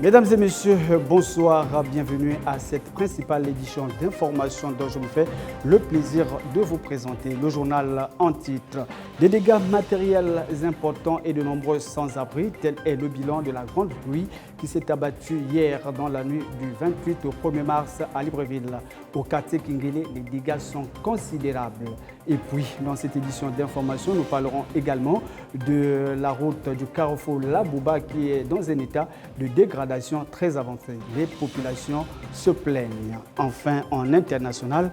Mesdames et messieurs, bonsoir, bienvenue à cette principale édition d'information dont je me fais le plaisir de vous présenter le journal en titre. Des dégâts matériels importants et de nombreux sans-abri, tel est le bilan de la grande pluie qui s'est abattue hier dans la nuit du 28 au 1er mars à Libreville. Au quartier Kingele, les dégâts sont considérables. Et puis, dans cette édition d'information, nous parlerons également de la route du carrefour Labouba qui est dans un état de dégradation très avancé. Les populations se plaignent. Enfin, en international,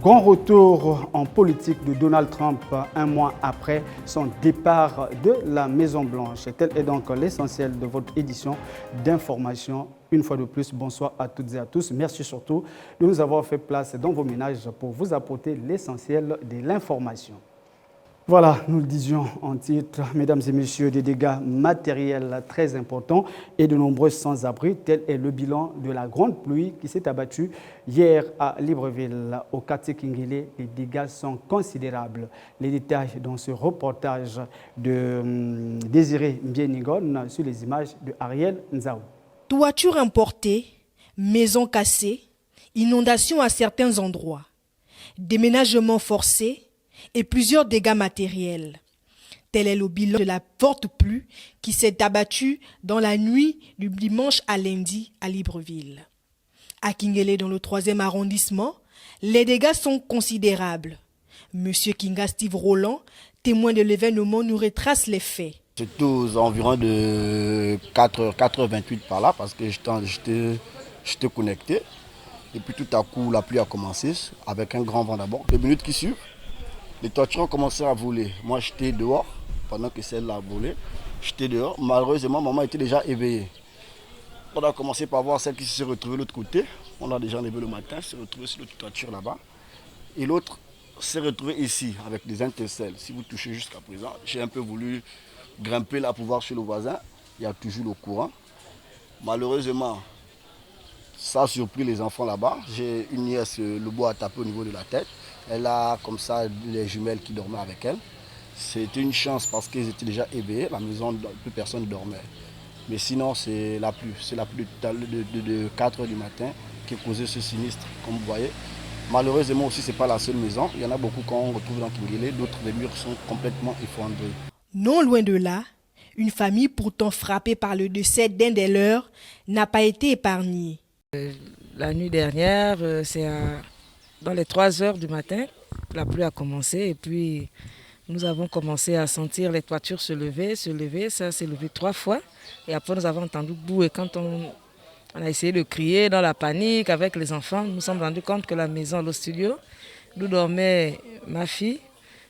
grand retour en politique de Donald Trump un mois après son départ de la Maison-Blanche. Tel est donc l'essentiel de votre édition d'information. Une fois de plus, bonsoir à toutes et à tous. Merci surtout de nous avoir fait place dans vos ménages pour vous apporter l'essentiel de l'information. Voilà, nous le disions en titre, mesdames et messieurs, des dégâts matériels très importants et de nombreux sans-abri. Tel est le bilan de la grande pluie qui s'est abattue hier à Libreville. Au quartier Kingele, les dégâts sont considérables. Les détails dans ce reportage de Désiré Mbienigon sur les images de Ariel Nzao. Toiture importée, maisons cassées, inondations à certains endroits, déménagements forcés et plusieurs dégâts matériels. Tel est le bilan de la forte pluie qui s'est abattue dans la nuit du dimanche à lundi à Libreville. À Kingele, dans le 3e arrondissement, les dégâts sont considérables. Monsieur Kinga Steve Roland, témoin de l'événement, nous retrace les faits. C'était aux environs de 4h28 par là parce que j'étais connecté. Et puis tout à coup, la pluie a commencé avec un grand vent d'abord. Les minutes qui suivent, les toitures ont commencé à voler. Moi, j'étais dehors pendant que celle-là volait. J'étais dehors. Malheureusement, maman était déjà éveillée. On a commencé par voir celle qui s'est retrouvée de l'autre côté. On l'a déjà enlevée le matin, s'est retrouvée sur l'autre toiture là-bas. Et l'autre s'est retrouvée ici avec des intercelles. Si vous touchez jusqu'à présent, j'ai un peu voulu grimper là pour voir chez le voisin. Il y a toujours le courant. Malheureusement, ça a surpris les enfants là-bas. J'ai une nièce, le bois a tapé au niveau de la tête. Elle a comme ça les jumelles qui dormaient avec elle. C'était une chance parce qu'ils étaient déjà éveillés. La maison, plus personne ne dormait. Mais sinon, c'est la pluie. C'est la pluie de 4 h du matin qui a causé ce sinistre, comme vous voyez. Malheureusement aussi, ce n'est pas la seule maison. Il y en a beaucoup qu'on retrouve dans Kingele. D'autres, les murs sont complètement effondrés. Non loin de là, une famille pourtant frappée par le décès d'un des leurs n'a pas été épargnée. La nuit dernière, c'est dans les 3 h du matin, la pluie a commencé et puis nous avons commencé à sentir les toitures se lever. Ça s'est levé 3 fois et après nous avons entendu boum et quand on a essayé de crier dans la panique avec les enfants, nous nous sommes rendus compte que la maison, le studio, nous dormait ma fille,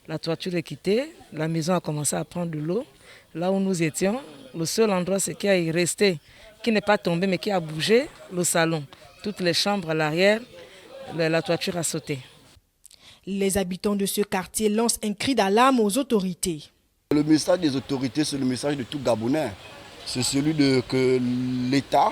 la toiture est quittée, la maison a commencé à prendre de l'eau. Là où nous étions, le seul endroit qui est resté, qui n'est pas tombé mais qui a bougé, le salon. Toutes les chambres à l'arrière, la toiture a sauté. Les habitants de ce quartier lancent un cri d'alarme aux autorités. Le message des autorités, c'est le message de tout Gabonais. C'est celui que l'État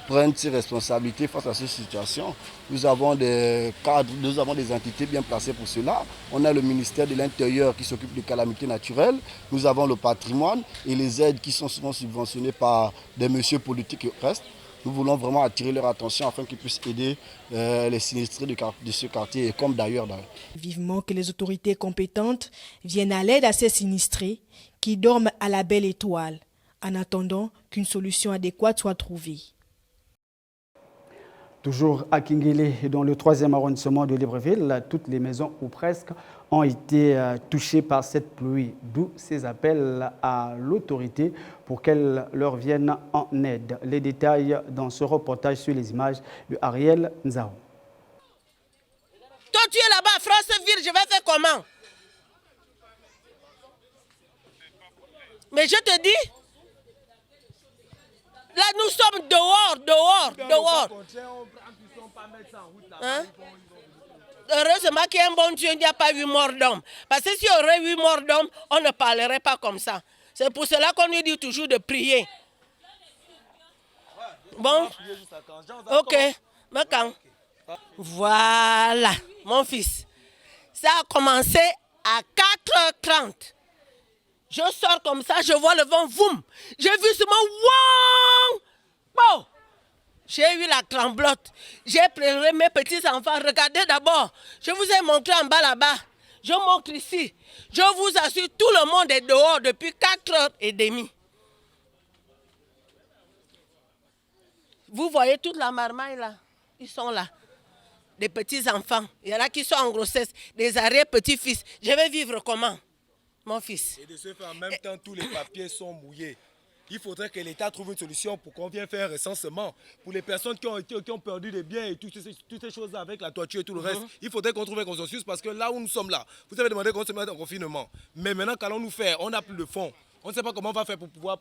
prenne ses responsabilités face à cette situation. Nous avons des cadres, nous avons des entités bien placées pour cela. On a le ministère de l'Intérieur qui s'occupe des calamités naturelles. Nous avons le patrimoine et les aides qui sont souvent subventionnées par des messieurs politiques et restes. Nous voulons vraiment attirer leur attention afin qu'ils puissent aider les sinistrés de ce quartier et comme d'ailleurs. Vivement que les autorités compétentes viennent à l'aide à ces sinistrés qui dorment à la belle étoile, en attendant qu'une solution adéquate soit trouvée. Toujours à Kingele, dans le 3e arrondissement de Libreville, toutes les maisons ou presque ont été touchées par cette pluie, d'où ces appels à l'autorité pour qu'elle leur vienne en aide. Les détails dans ce reportage sur les images de Ariel Nzao. Toi tu es là-bas, France-Ville, je vais faire comment? Mais je te dis, là nous sommes dehors. Hein? Heureusement qu'il y a un bon Dieu, il n'y a pas 8 morts d'hommes. Parce que s'il y aurait 8 morts d'hommes, on ne parlerait pas comme ça. C'est pour cela qu'on nous dit toujours de prier. Bon? Ok. Voilà, mon fils. Ça a commencé à 4h30. Je sors comme ça, je vois le vent, voum. J'ai vu seulement, wow! Bon, j'ai eu la tremblote. J'ai pleuré mes petits-enfants. Regardez d'abord. Je vous ai montré en bas là-bas. Je montre ici. Je vous assure, tout le monde est dehors depuis 4h30. Vous voyez toute la marmaille là. Ils sont là. Des petits-enfants. Il y en a qui sont en grossesse. Des arrière-petits-fils. Je vais vivre comment, mon fils? Et de ce fait, en même temps, tous les papiers sont mouillés. Il faudrait que l'État trouve une solution pour qu'on vienne faire un recensement. Pour les personnes qui ont perdu des biens et toutes ces choses avec la toiture et tout le reste, il faudrait qu'on trouve un consensus parce que là où nous sommes là, vous avez demandé qu'on se mette en confinement. Mais maintenant, qu'allons-nous faire? On n'a plus de fonds. On ne sait pas comment on va faire pour pouvoir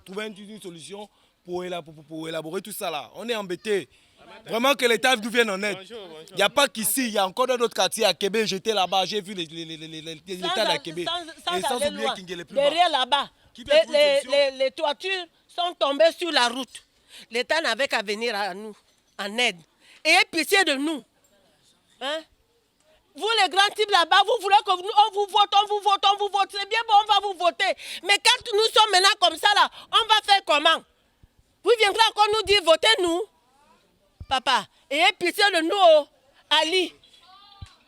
trouver une solution pour élaborer tout ça là. On est embêtés. Vraiment que l'État nous vienne en aide. Il n'y a pas qu'ici, il y a encore dans d'autres quartiers à Québec. J'étais là-bas, j'ai vu l'État à Québec. Sans oublier Kingele plus bas. Derrière là-bas, les toitures sont tombées sur la route. L'État n'avait qu'à venir à nous en aide. Ayez pitié de nous. Hein? Vous les grands types là-bas, vous voulez que on vous vote. C'est bien bon, on va vous voter. Mais quand nous sommes maintenant comme ça là, on va faire comment? Vous viendrez encore nous dire votez-nous. Papa, ayez pitié de nous, oh. Ali.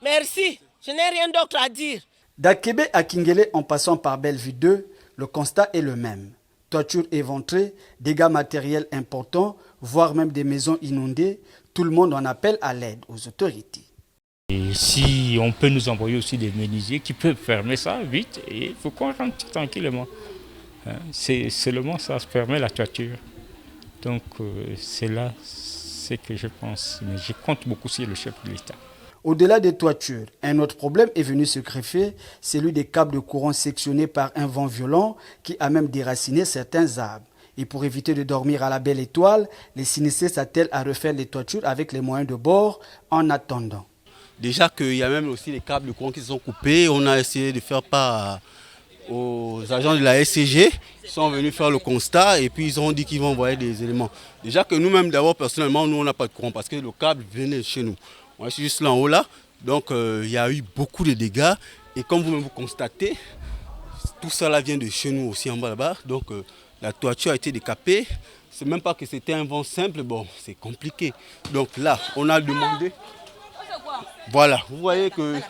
Merci. Je n'ai rien d'autre à dire. D'Akébé à Kingele en passant par Bellevue 2, le constat est le même. Toitures éventrées, dégâts matériels importants, voire même des maisons inondées. Tout le monde en appelle à l'aide aux autorités. Et si on peut nous envoyer aussi des menuisiers qui peuvent fermer ça vite, et il faut qu'on rentre tranquillement. C'est seulement ça se permet la toiture. Donc c'est là ce que je pense. Mais je compte beaucoup sur le chef de l'État. Au-delà des toitures, un autre problème est venu se greffer, celui des câbles de courant sectionnés par un vent violent qui a même déraciné certains arbres. Et pour éviter de dormir à la belle étoile, les sinistrés s'attellent à refaire les toitures avec les moyens de bord en attendant. Déjà qu'il y a même aussi les câbles de courant qui se sont coupés, on a essayé de faire part aux agents de la SCG, ils sont venus faire le constat et puis ils ont dit qu'ils vont envoyer des éléments. Déjà que nous-mêmes d'abord personnellement, nous on n'a pas de courant parce que le câble venait chez nous. On est juste là en haut là, donc il y a eu beaucoup de dégâts et comme vous-même vous constatez, tout ça là vient de chez nous aussi en bas là-bas, donc la toiture a été décapée. C'est même pas que c'était un vent simple, bon c'est compliqué. Donc là on a demandé, voilà, vous voyez que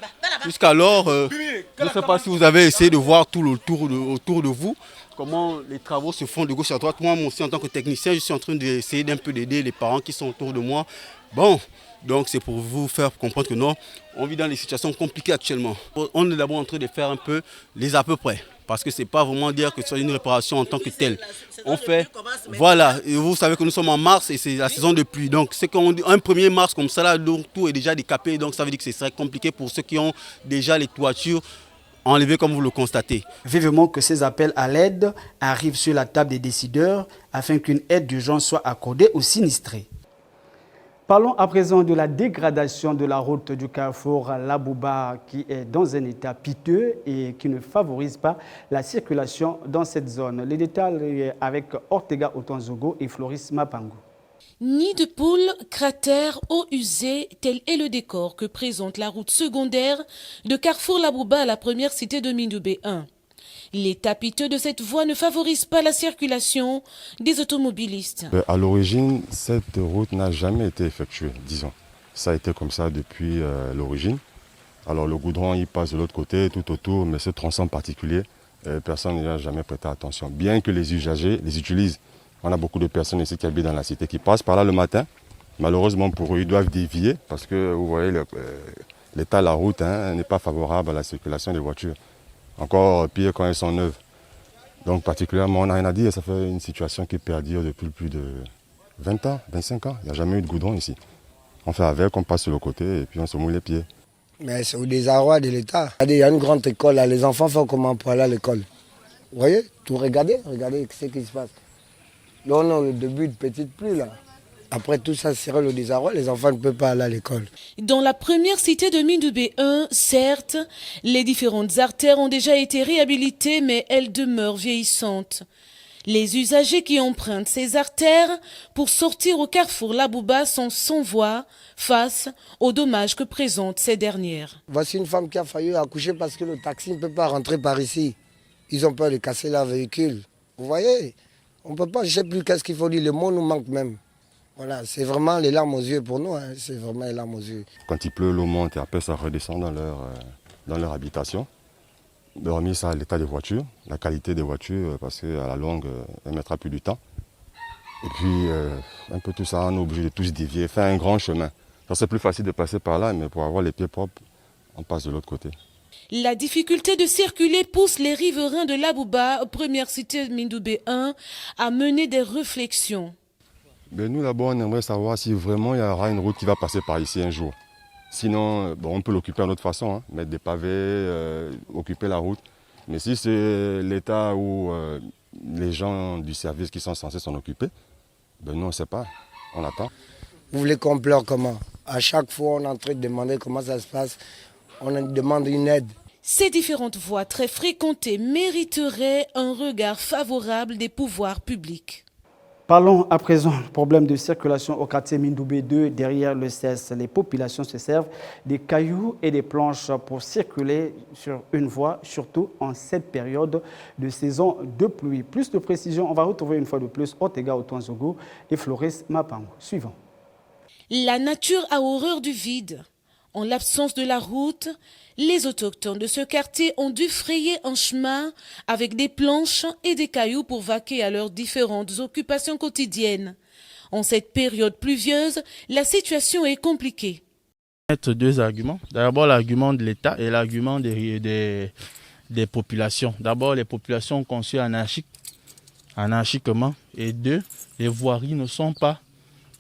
jusqu'alors, je ne sais pas si vous avez essayé de voir tout autour de vous, comment les travaux se font de gauche à droite. Moi aussi en tant que technicien, je suis en train d'essayer d'un peu d'aider les parents qui sont autour de moi. Bon, donc c'est pour vous faire comprendre que non, on vit dans des situations compliquées actuellement. On est d'abord en train de faire un peu les à peu près. Parce que ce n'est pas vraiment dire que ce soit une réparation en tant que telle. On fait, voilà, et vous savez que nous sommes en mars et c'est la saison de pluie. Donc c'est qu'on dit un 1er mars comme ça, là, donc, tout est déjà décapé. Donc ça veut dire que ce serait compliqué pour ceux qui ont déjà les toitures enlevées comme vous le constatez. Vivement que ces appels à l'aide arrivent sur la table des décideurs afin qu'une aide d'urgence soit accordée aux sinistrés. Parlons à présent de la dégradation de la route du carrefour Labouba qui est dans un état piteux et qui ne favorise pas la circulation dans cette zone. Les détails avec Ortega Otanzogo et Floris Mapango. Nid de poules, cratères, eau usée, tel est le décor que présente la route secondaire de Carrefour Labouba à la première cité de Mindoubé 1. L'état piteux de cette voie ne favorise pas la circulation des automobilistes. À l'origine, cette route n'a jamais été effectuée, disons. Ça a été comme ça depuis l'origine. Alors le goudron, il passe de l'autre côté, tout autour, mais ce tronçon particulier, personne n'y a jamais prêté attention. Bien que les usagers les utilisent. On a beaucoup de personnes ici qui habitent dans la cité qui passent par là le matin. Malheureusement pour eux, ils doivent dévier parce que vous voyez, l'état de la route n'est pas favorable à la circulation des voitures. Encore pire quand elles sont neuves. Donc particulièrement, on n'a rien à dire, ça fait une situation qui perdure depuis plus de 20 ans, 25 ans. Il n'y a jamais eu de goudron ici. On fait avec, on passe sur le côté et puis on se mouille les pieds. Mais c'est au désarroi de l'État. Il y a une grande école, là. Les enfants font comment pour aller à l'école? Vous voyez? Tout regardez ce qui se passe. Là, on a le début de petite pluie, là. Après tout ça serait le désarroi, les enfants ne peuvent pas aller à l'école. Dans la première cité de Mindoubé 1, certes, les différentes artères ont déjà été réhabilitées, mais elles demeurent vieillissantes. Les usagers qui empruntent ces artères pour sortir au carrefour Labouba sont sans voix face aux dommages que présentent ces dernières. Voici une femme qui a failli accoucher parce que le taxi ne peut pas rentrer par ici. Ils ont peur de casser leur véhicule. Vous voyez? On ne peut pas, je ne sais plus qu'est-ce qu'il faut dire, le mot nous manque même. Voilà, c'est vraiment les larmes aux yeux pour nous, hein. C'est vraiment les larmes aux yeux. Quand il pleut, l'eau monte et après ça redescend dans leur habitation. Hormis ça, l'état des voitures, la qualité des voitures, parce qu'à la longue, elle mettra plus du temps. Et puis, un peu tout ça, on est obligé de tous dévier, faire un grand chemin. C'est plus facile de passer par là, mais pour avoir les pieds propres, on passe de l'autre côté. La difficulté de circuler pousse les riverains de l'Abouba, première cité de Mindoubé 1, à mener des réflexions. Mais nous, d'abord, on aimerait savoir si vraiment il y aura une route qui va passer par ici un jour. Sinon, bon, on peut l'occuper d'une autre façon, hein, mettre des pavés, occuper la route. Mais si c'est l'État ou les gens du service qui sont censés s'en occuper, ben nous, on ne sait pas, on attend. Vous voulez qu'on pleure comment? À chaque fois, on est en train de demander comment ça se passe. On demande une aide. Ces différentes voies très fréquentées mériteraient un regard favorable des pouvoirs publics. Parlons à présent du problème de circulation au quartier Mindoubé 2 derrière le CES. Les populations se servent des cailloux et des planches pour circuler sur une voie, surtout en cette période de saison de pluie. Plus de précision, on va retrouver une fois de plus Otega Otuanzogo et Floris Mapango. Suivant. La nature a horreur du vide. En l'absence de la route, les autochtones de ce quartier ont dû frayer un chemin avec des planches et des cailloux pour vaquer à leurs différentes occupations quotidiennes. En cette période pluvieuse, la situation est compliquée. Mettre deux arguments. D'abord l'argument de l'État et l'argument des populations. D'abord les populations conçues anarchiquement et deux, les voiries ne sont pas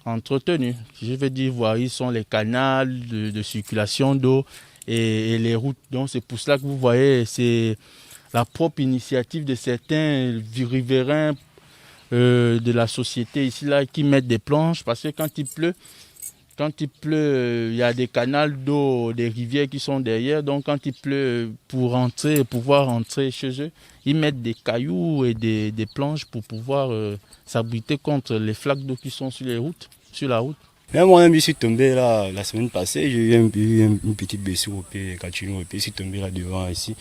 entretenues. Je veux dire voiries sont les canaux de circulation d'eau et les routes. Donc c'est pour cela que vous voyez, c'est la propre initiative de certains riverains de la société ici là qui mettent des planches parce que quand il pleut, il y a des canaux d'eau, des rivières qui sont derrière. Donc quand il pleut, pour pouvoir rentrer chez eux, ils mettent des cailloux et des planches pour pouvoir s'abriter contre les flaques d'eau qui sont sur la route. Moi-même, je suis tombé là la semaine passée. J'ai eu une petite blessure au pied, au pied. Je suis tombé là devant ici.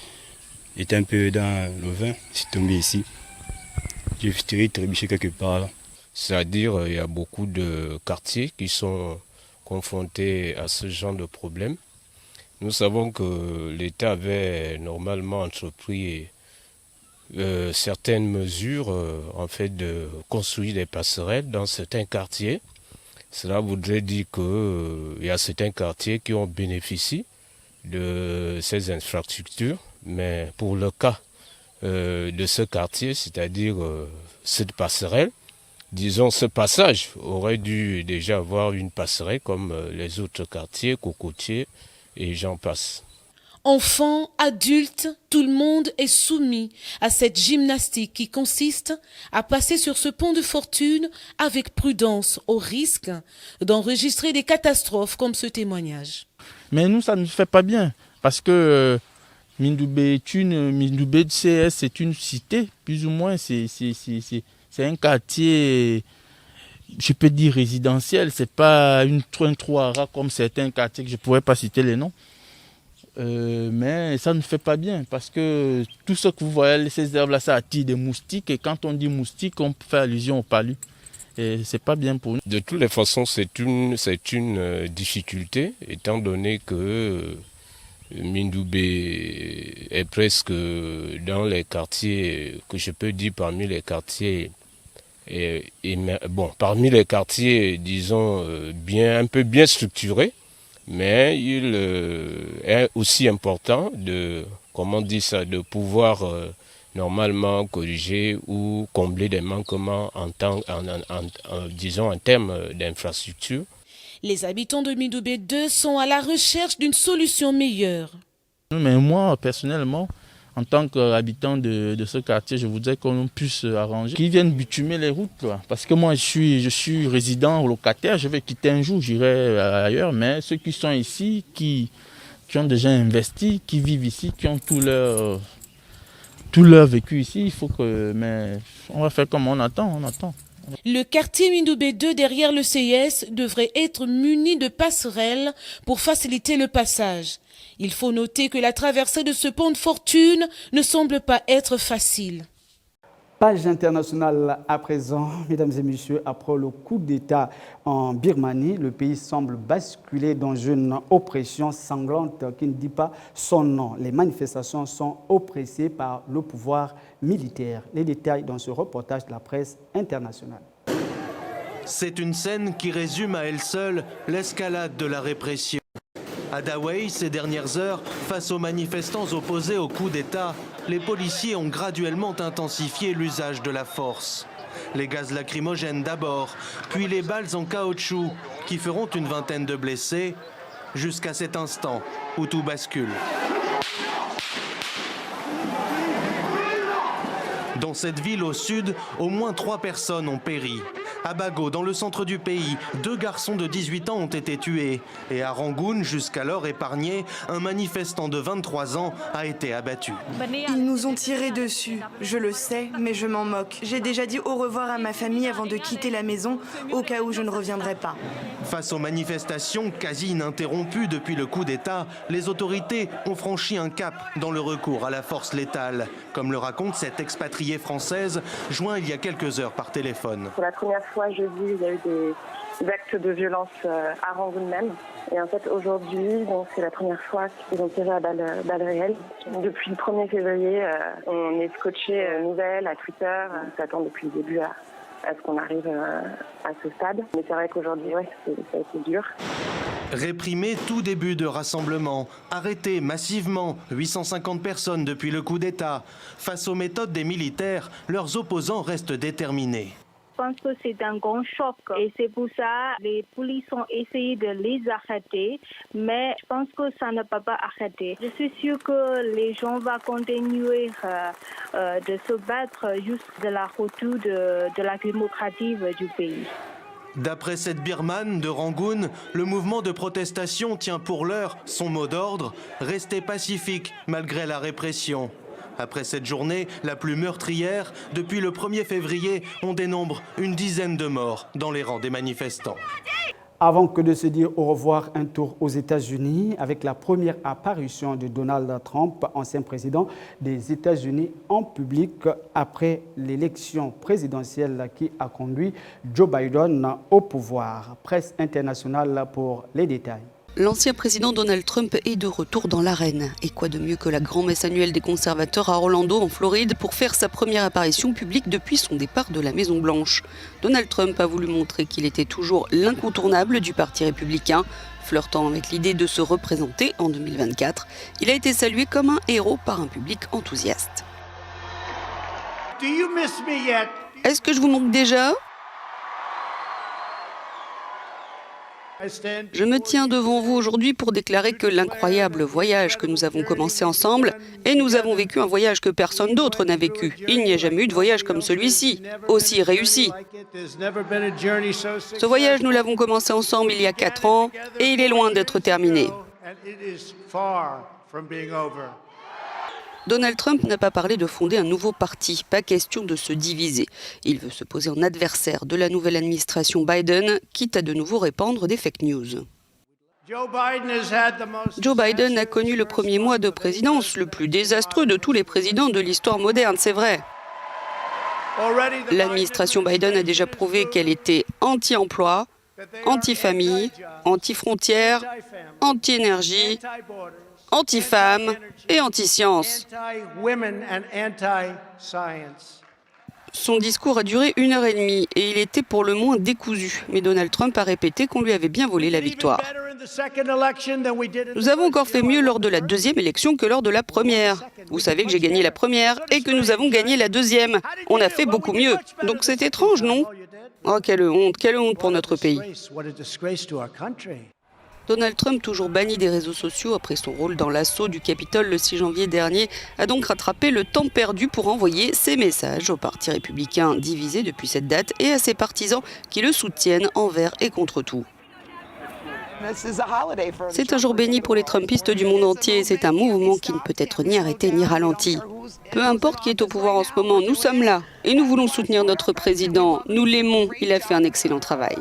J'étais un peu dans le vin. Je suis tombé ici. J'ai trébuché quelque part là. C'est-à-dire, il y a beaucoup de quartiers qui sont confrontés à ce genre de problème. Nous savons que l'État avait normalement entrepris certaines mesures en fait de construire des passerelles dans certains quartiers. Cela voudrait dire qu'il y a certains quartiers qui ont bénéficié de ces infrastructures, mais pour le cas de ce quartier, c'est-à-dire cette passerelle, disons ce passage aurait dû déjà avoir une passerelle comme les autres quartiers, cocotiers et j'en passe. Enfants, adultes, tout le monde est soumis à cette gymnastique qui consiste à passer sur ce pont de fortune avec prudence au risque d'enregistrer des catastrophes comme ce témoignage. Mais nous, ça ne nous fait pas bien parce que Mindoubé de CS, c'est une cité, plus ou moins, c'est un quartier, je peux dire résidentiel, c'est pas un trou à rat comme certains quartiers que je ne pourrais pas citer les noms. Mais ça ne fait pas bien parce que tout ce que vous voyez, ces herbes-là, ça attire des moustiques et quand on dit moustiques, on fait allusion au palu. Et c'est pas bien pour nous. De toutes les façons, c'est une difficulté étant donné que Mindoubé est presque dans les quartiers que je peux dire parmi les quartiers parmi les quartiers disons un peu bien structurés. Mais il est aussi important de pouvoir normalement corriger ou combler des manquements en termes d'infrastructure. Les habitants de Mindoubé 2 sont à la recherche d'une solution meilleure. Mais moi, personnellement, en tant qu'habitant de ce quartier, je voudrais qu'on puisse arranger, qu'ils viennent bitumer les routes. Là. Parce que moi, je suis résident locataire, je vais quitter un jour, j'irai ailleurs. Mais ceux qui sont ici, qui ont déjà investi, qui vivent ici, qui ont tout leur vécu ici, il faut que... Mais on va faire comme on attend. Le quartier Mindoubé 2 derrière le CIS devrait être muni de passerelles pour faciliter le passage. Il faut noter que la traversée de ce pont de fortune ne semble pas être facile. Page internationale à présent, mesdames et messieurs, après le coup d'État en Birmanie, le pays semble basculer dans une oppression sanglante qui ne dit pas son nom. Les manifestations sont oppressées par le pouvoir militaire. Les détails dans ce reportage de la presse internationale. C'est une scène qui résume à elle seule l'escalade de la répression. À Dawei, ces dernières heures, face aux manifestants opposés au coup d'État, les policiers ont graduellement intensifié l'usage de la force. Les gaz lacrymogènes d'abord, puis les balles en caoutchouc qui feront une vingtaine de blessés, jusqu'à cet instant où tout bascule. Dans cette ville au sud, au moins 3 personnes ont péri. À Bago, dans le centre du pays, 2 garçons de 18 ans ont été tués. Et à Rangoon, jusqu'alors épargné, un manifestant de 23 ans a été abattu. Ils nous ont tiré dessus. Je le sais, mais je m'en moque. J'ai déjà dit au revoir à ma famille avant de quitter la maison, au cas où je ne reviendrai pas. Face aux manifestations quasi ininterrompues depuis le coup d'État, les autorités ont franchi un cap dans le recours à la force létale, comme le raconte cette expatriée française, jointe il y a quelques heures par téléphone. Pour la première fois, jeudi, il y a eu des actes de violence à Rangoon même. Et en fait, aujourd'hui, c'est la première fois qu'ils ont tiré à balles réelles. Depuis le 1er février, on est scotché nouvelles à Twitter. On s'attend depuis le début à ce qu'on arrive à ce stade. Mais c'est vrai qu'aujourd'hui, ça a été dur. Réprimer tout début de rassemblement, arrêter massivement 850 personnes depuis le coup d'État. Face aux méthodes des militaires, leurs opposants restent déterminés. Je pense que c'est un grand choc et c'est pour ça que les policiers ont essayé de les arrêter, mais je pense que ça ne peut pas arrêter. Je suis sûre que les gens vont continuer de se battre jusqu'à la retour de la démocratie du pays. D'après cette birmane de Rangoon, le mouvement de protestation tient pour l'heure son mot d'ordre, rester pacifique malgré la répression. Après cette journée, la plus meurtrière, depuis le 1er février, on dénombre une dizaine de morts dans les rangs des manifestants. Avant que de se dire au revoir, un tour aux États-Unis avec la première apparition de Donald Trump, ancien président des États-Unis, en public après l'élection présidentielle qui a conduit Joe Biden au pouvoir. Presse internationale pour les détails. L'ancien président Donald Trump est de retour dans l'arène. Et quoi de mieux que la grand-messe annuelle des conservateurs à Orlando, en Floride, pour faire sa première apparition publique depuis son départ de la Maison-Blanche. Donald Trump a voulu montrer qu'il était toujours l'incontournable du Parti républicain, flirtant avec l'idée de se représenter en 2024. Il a été salué comme un héros par un public enthousiaste. Est-ce que je vous manque déjà ? Je me tiens devant vous aujourd'hui pour déclarer que l'incroyable voyage que nous avons commencé ensemble, et nous avons vécu un voyage que personne d'autre n'a vécu. Il n'y a jamais eu de voyage comme celui-ci, aussi réussi. Ce voyage, nous l'avons commencé ensemble il y a 4 ans, et il est loin d'être terminé. Donald Trump n'a pas parlé de fonder un nouveau parti, pas question de se diviser. Il veut se poser en adversaire de la nouvelle administration Biden, quitte à de nouveau répandre des fake news. Joe Biden a connu le premier mois de présidence, le plus désastreux de tous les présidents de l'histoire moderne, c'est vrai. L'administration Biden a déjà prouvé qu'elle était anti-emploi, anti-famille, anti-frontières, anti-énergie, anti-femmes et anti-science. Son discours a duré 1h30 et il était pour le moins décousu. Mais Donald Trump a répété qu'on lui avait bien volé la victoire. Nous avons encore fait mieux lors de la deuxième élection que lors de la première. Vous savez que j'ai gagné la première et que nous avons gagné la deuxième. On a fait beaucoup mieux. Donc c'est étrange, non ? Oh, quelle honte pour notre pays. Donald Trump, toujours banni des réseaux sociaux après son rôle dans l'assaut du Capitole le 6 janvier dernier, a donc rattrapé le temps perdu pour envoyer ses messages au Parti républicain divisé depuis cette date et à ses partisans qui le soutiennent envers et contre tout. C'est un jour béni pour les Trumpistes du monde entier. C'est un mouvement qui ne peut être ni arrêté ni ralenti. Peu importe qui est au pouvoir en ce moment, nous sommes là et nous voulons soutenir notre président. Nous l'aimons, il a fait un excellent travail.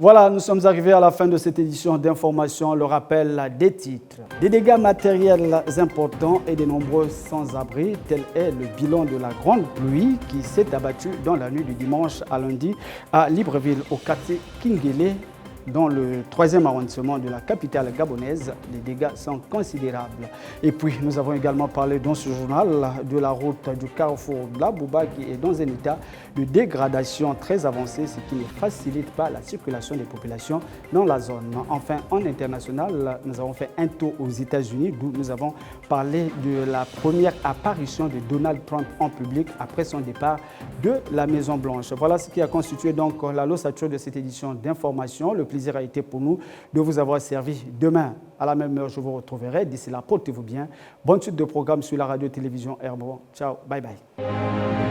Voilà, nous sommes arrivés à la fin de cette édition d'information. Le rappel des titres. Des dégâts matériels importants et de nombreux sans-abri. Tel est le bilan de la grande pluie qui s'est abattue dans la nuit du dimanche à lundi à Libreville, au quartier Kingele, dans le 3e arrondissement de la capitale gabonaise. Les dégâts sont considérables. Et puis, nous avons également parlé dans ce journal de la route du carrefour de la Bouba qui est dans un état de dégradation très avancé, ce qui ne facilite pas la circulation des populations dans la zone. Enfin, en international, nous avons fait un tour aux États-Unis, d'où nous avons parlé de la première apparition de Donald Trump en public après son départ de la Maison-Blanche. Voilà ce qui a constitué donc la l'ossature de cette édition d'information. Le plaisir a été pour nous de vous avoir servi. Demain, à la même heure, je vous retrouverai. D'ici là, portez-vous bien. Bonne suite de programme sur la radio-télévision Airborne. Ciao, bye bye.